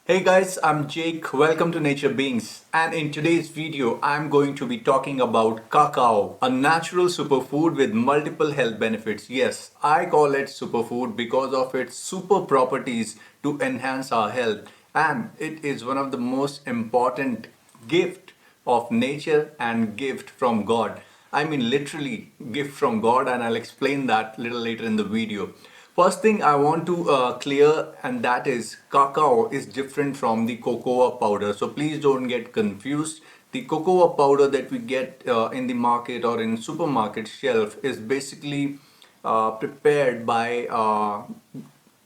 Hey guys, I'm Jake. Welcome to Nature Beings. And in today's video, I'm going to be talking about cacao, a natural superfood with multiple health benefits. Yes, I call it superfood because of its super properties to enhance our health. And it is one of the most important gift of nature and gift from God. I mean literally gift from God, and I'll explain that a little later in the video. First thing I want to clear, and that is cacao is different from the cocoa powder. So please don't get confused. The cocoa powder that we get in the market or in supermarket shelf is basically prepared by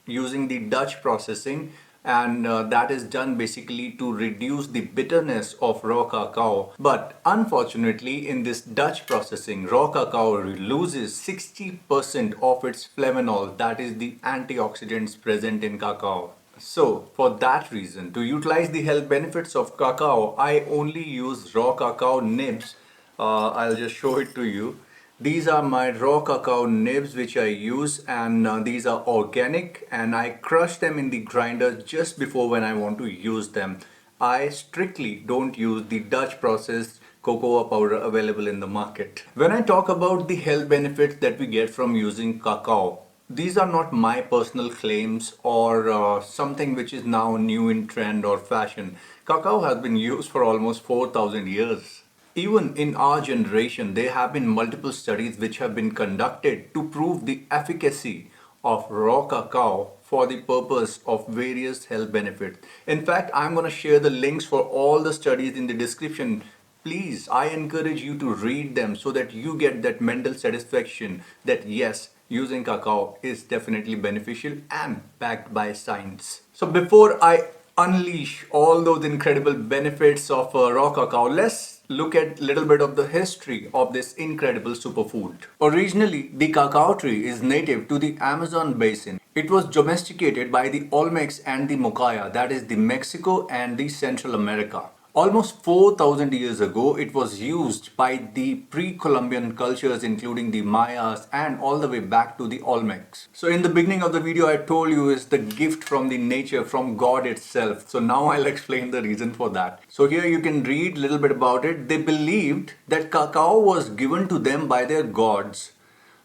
using the Dutch processing, and that is done basically to reduce the bitterness of raw cacao. But unfortunately, in this Dutch processing, raw cacao loses 60% of its flavanol, that is the antioxidants present in cacao. So, for that reason, to utilize the health benefits of cacao, I only use raw cacao nibs. I'll just show it to you. These are my raw cacao nibs which I use, and these are organic, and I crush them in the grinder just before when I want to use them. I strictly don't use the Dutch processed cocoa powder available in the market. When I talk about the health benefits that we get from using cacao, these are not my personal claims or something which is now new in trend or fashion. Cacao has been used for almost 4,000 years. Even in our generation, there have been multiple studies which have been conducted to prove the efficacy of raw cacao for the purpose of various health benefits. In fact, I'm going to share the links for all the studies in the description. Please, I encourage you to read them so that you get that mental satisfaction that yes, using cacao is definitely beneficial and backed by science. So before I unleash all those incredible benefits of raw cacao, let's look at a little bit of the history of this incredible superfood. Originally, the cacao tree is native to the Amazon basin. It was domesticated by the Olmecs and the Mocaya, that is the Mexico and the Central America. Almost 4,000 years ago, it was used by the pre-Columbian cultures including the Mayas and all the way back to the Olmecs. So in the beginning of the video, I told you is the gift from the nature, from God itself. So now I'll explain the reason for that. So here you can read a little bit about it. They believed that cacao was given to them by their gods.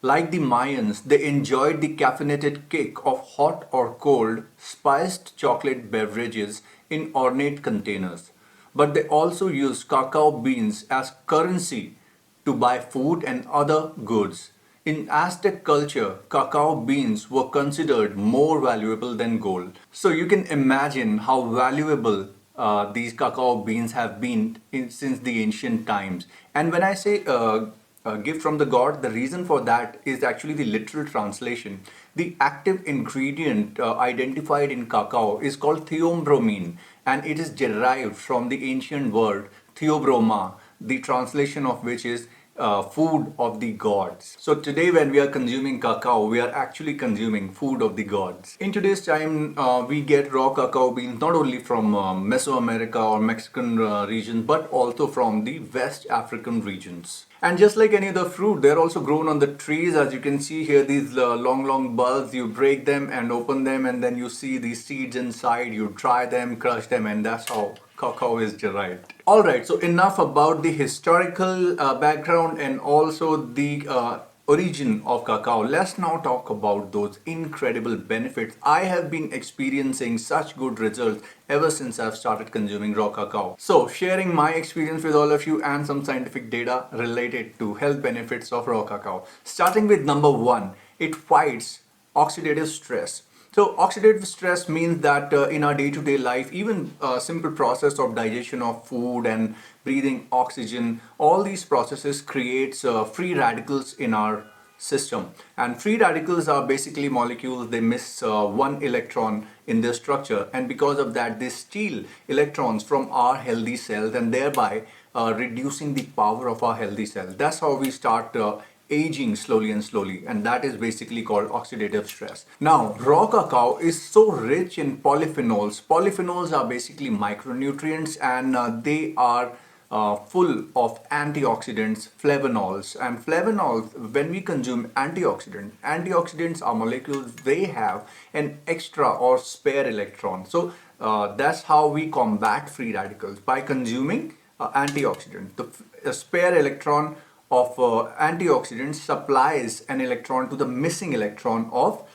Like the Mayans, they enjoyed the caffeinated kick of hot or cold spiced chocolate beverages in ornate containers. But they also used cacao beans as currency to buy food and other goods. In Aztec culture, cacao beans were considered more valuable than gold. So you can imagine how valuable these cacao beans have been since the ancient times. And when I say gift from the god, the reason for that is actually the literal translation. The active ingredient identified in cacao is called theobromine, and it is derived from the ancient word theobroma, the translation of which is food of the gods. So today when we are consuming cacao, we are actually consuming food of the gods. In today's time, we get raw cacao beans not only from Mesoamerica or Mexican regions, but also from the West African regions. And just like any other fruit, they're also grown on the trees. As you can see here, these long bulbs, you break them and open them, and then you see these seeds inside. You dry them, crush them, and that's how cacao is derived. Alright, so enough about the historical background and also the origin of cacao. Let's now talk about those incredible benefits. I have been experiencing such good results ever since I've started consuming raw cacao. So sharing my experience with all of you and some scientific data related to health benefits of raw cacao. Starting with number one, it fights oxidative stress. So oxidative stress means that in our day-to-day life, even a simple process of digestion of food and breathing oxygen, all these processes creates free radicals in our system. And free radicals are basically molecules, they miss one electron in their structure, and because of that they steal electrons from our healthy cells and thereby reducing the power of our healthy cells. That's how we start aging slowly and slowly, and that is basically called oxidative stress. Now, raw cacao is so rich in polyphenols. Polyphenols are basically micronutrients, and they are full of antioxidants, flavonols. And flavonols, when we consume antioxidants are molecules, they have an extra or spare electron. So That's how we combat free radicals by consuming antioxidants. The spare electron of antioxidants supplies an electron to the missing electron of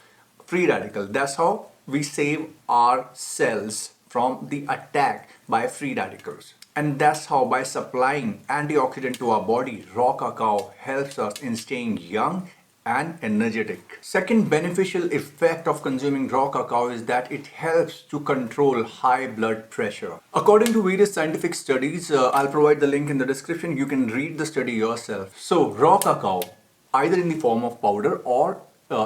free radical. That's how we save our cells from the attack by free radicals. And that's how, by supplying antioxidant to our body, raw cacao helps us in staying young and energetic. Second beneficial effect of consuming raw cacao is that it helps to control high blood pressure. According to various scientific studies, I'll provide the link in the description. You can read the study yourself. So, raw cacao, either in the form of powder or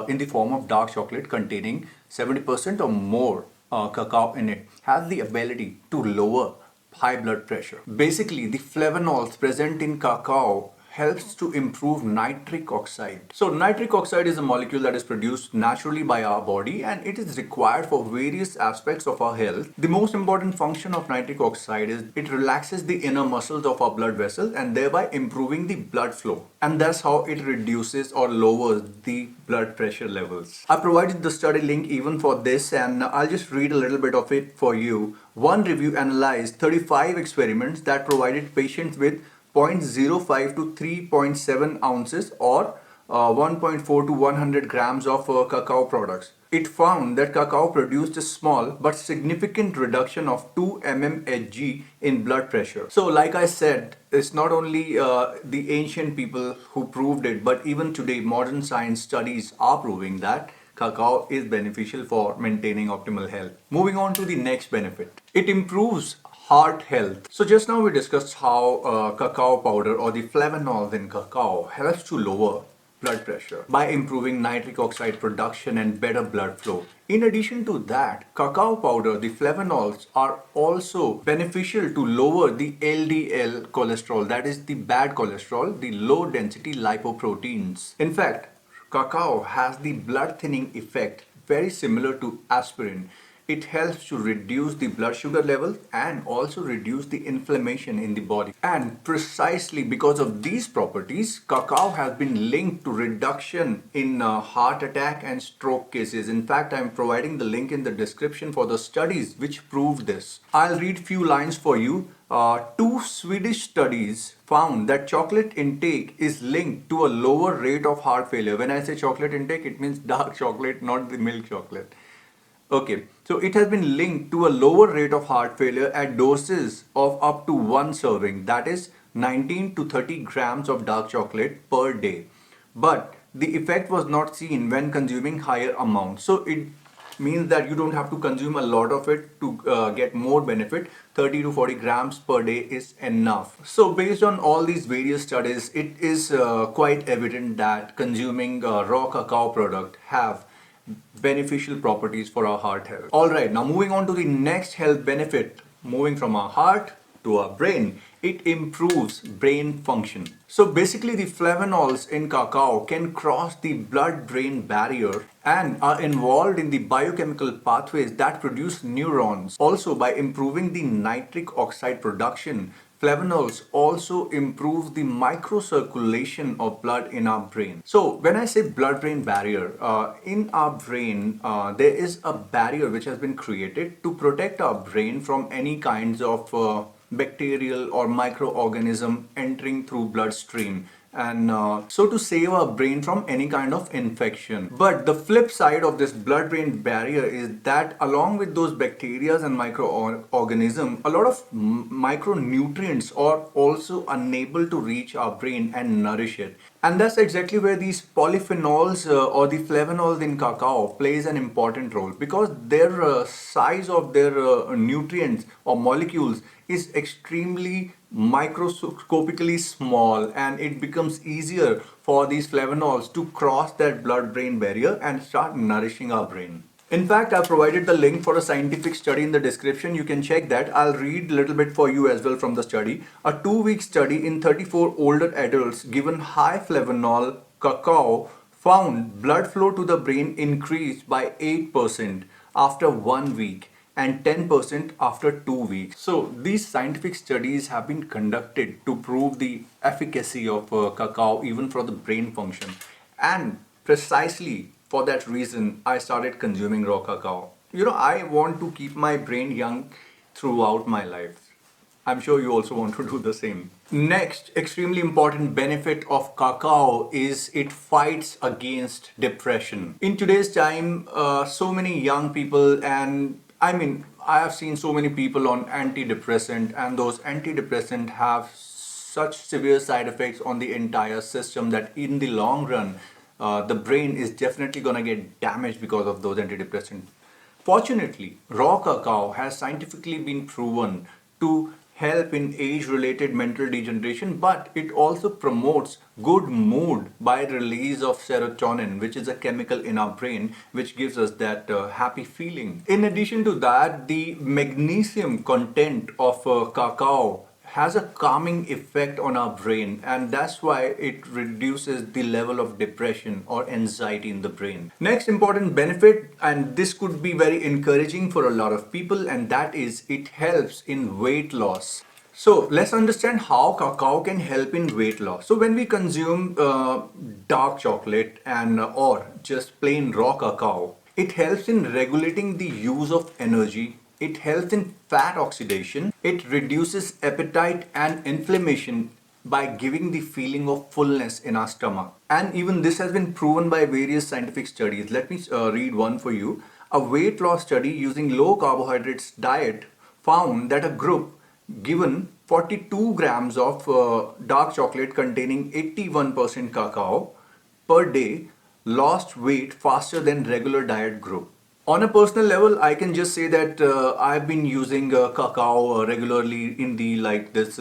in the form of dark chocolate containing 70% or more cacao in it, has the ability to lower high blood pressure. Basically, the flavonols present in cacao helps to improve nitric oxide. So nitric oxide is a molecule that is produced naturally by our body, and it is required for various aspects of our health. The most important function of nitric oxide is it relaxes the inner muscles of our blood vessels and thereby improving the blood flow. And that's how it reduces or lowers the blood pressure levels. I provided the study link even for this, and I'll just read a little bit of it for you. One review analyzed 35 experiments that provided patients with 0.05 to 3.7 ounces or 1.4 to 100 grams of cacao products. It found that cacao produced a small but significant reduction of 2 mmHg in blood pressure. So like I said, it's not only the ancient people who proved it, but even today modern science studies are proving that cacao is beneficial for maintaining optimal health. Moving on to the next benefit. It improves heart health. So just now we discussed how cacao powder or the flavonols in cacao helps to lower blood pressure by improving nitric oxide production and better blood flow. In addition to that, cacao powder, the flavonols, are also beneficial to lower the LDL cholesterol, that is the bad cholesterol, the low density lipoproteins. In fact, cacao has the blood thinning effect very similar to aspirin. It helps to reduce the blood sugar level and also reduce the inflammation in the body. And precisely because of these properties, cacao has been linked to reduction in heart attack and stroke cases. In fact, I'm providing the link in the description for the studies which proved this. I'll read few lines for you. Two Swedish studies found that chocolate intake is linked to a lower rate of heart failure. When I say chocolate intake, it means dark chocolate, not the milk chocolate. Okay, so it has been linked to a lower rate of heart failure at doses of up to one serving, that is 19 to 30 grams of dark chocolate per day. But the effect was not seen when consuming higher amounts. So it means that you don't have to consume a lot of it to get more benefit. 30 to 40 grams per day is enough. So based on all these various studies, it is quite evident that consuming raw cacao product have beneficial properties for our heart health. Alright, now moving on to the next health benefit, moving from our heart to our brain. It improves brain function. So basically the flavonols in cacao can cross the blood-brain barrier and are involved in the biochemical pathways that produce neurons. Also, by improving the nitric oxide production, flavonols also improve the microcirculation of blood in our brain. So when I say blood-brain barrier, in our brain there is a barrier which has been created to protect our brain from any kinds of bacterial or microorganism entering through bloodstream, and so to save our brain from any kind of infection. But the flip side of this blood-brain barrier is that along with those bacteria and microorganisms, a lot of micronutrients are also unable to reach our brain and nourish it. And that's exactly where these polyphenols or the flavonols in cacao plays an important role, because their size of their nutrients or molecules is extremely microscopically small, and it becomes easier for these flavonols to cross that blood-brain barrier and start nourishing our brain. In fact, I've provided the link for a scientific study in the description. You can check that. I'll read a little bit for you as well from the study. A 2-week study in 34 older adults given high flavonol cacao found blood flow to the brain increased by 8% after 1 week and 10% after 2 weeks. So these scientific studies have been conducted to prove the efficacy of cacao even for the brain function. And precisely for that reason, I started consuming raw cacao. I want to keep my brain young throughout my life. I'm sure you also want to do the same. Next, extremely important benefit of cacao is it fights against depression. In today's time, so many young people, and I have seen so many people on antidepressant, and those antidepressant have such severe side effects on the entire system that in the long run, the brain is definitely gonna get damaged because of those antidepressants. Fortunately, raw cacao has scientifically been proven to help in age-related mental degeneration, but it also promotes good mood by release of serotonin, which is a chemical in our brain which gives us that happy feeling. In addition to that, the magnesium content of cacao has a calming effect on our brain, and that's why it reduces the level of depression or anxiety in the brain. Next important benefit, and this could be very encouraging for a lot of people, and that is it helps in weight loss. So let's understand how cacao can help in weight loss. So when we consume dark chocolate and or just plain raw cacao, it helps in regulating the use of energy. It helps in fat oxidation. It reduces appetite and inflammation by giving the feeling of fullness in our stomach. And even this has been proven by various scientific studies. Let me read one for you. A weight loss study using low carbohydrates diet found that a group given 42 grams of dark chocolate containing 81% cacao per day lost weight faster than regular diet group. On a personal level, I can just say that I've been using cacao regularly in the like this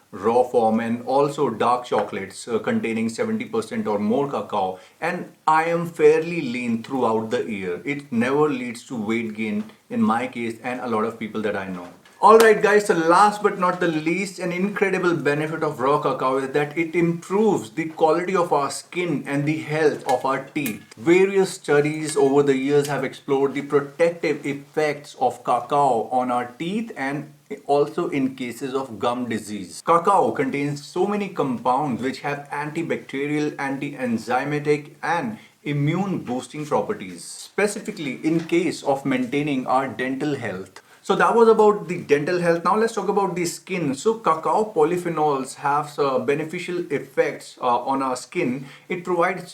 raw form, and also dark chocolates containing 70% or more cacao, and I am fairly lean throughout the year. It never leads to weight gain in my case and a lot of people that I know. Alright guys, so last but not the least, an incredible benefit of raw cacao is that it improves the quality of our skin and the health of our teeth. Various studies over the years have explored the protective effects of cacao on our teeth and also in cases of gum disease. Cacao contains so many compounds which have antibacterial, anti-enzymatic and immune boosting properties, specifically in case of maintaining our dental health. So that was about the dental health. Now let's talk about the skin. So cacao polyphenols have beneficial effects on our skin. It provides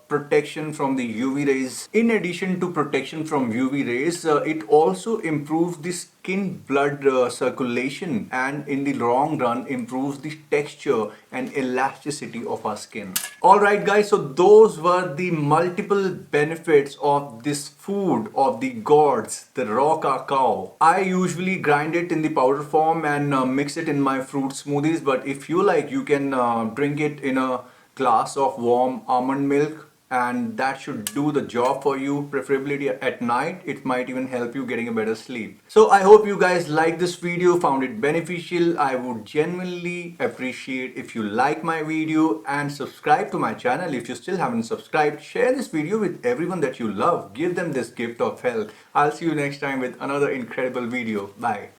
protection from the UV rays. In addition to protection from UV rays, it also improves the skin blood circulation, and in the long run improves the texture and elasticity of our skin. Alright guys, so those were the multiple benefits of this food of the gods, the raw cacao. I usually grind it in the powder form and mix it in my fruit smoothies, but if you like, you can drink it in a glass of warm almond milk, and that should do the job for you, preferably at night. It might even help you getting a better sleep. So I hope you guys liked this video, found it beneficial. I would genuinely appreciate if you like my video and subscribe to my channel if you still haven't subscribed. Share this video with everyone that you love. Give them this gift of health. I'll see you next time with another incredible video. Bye.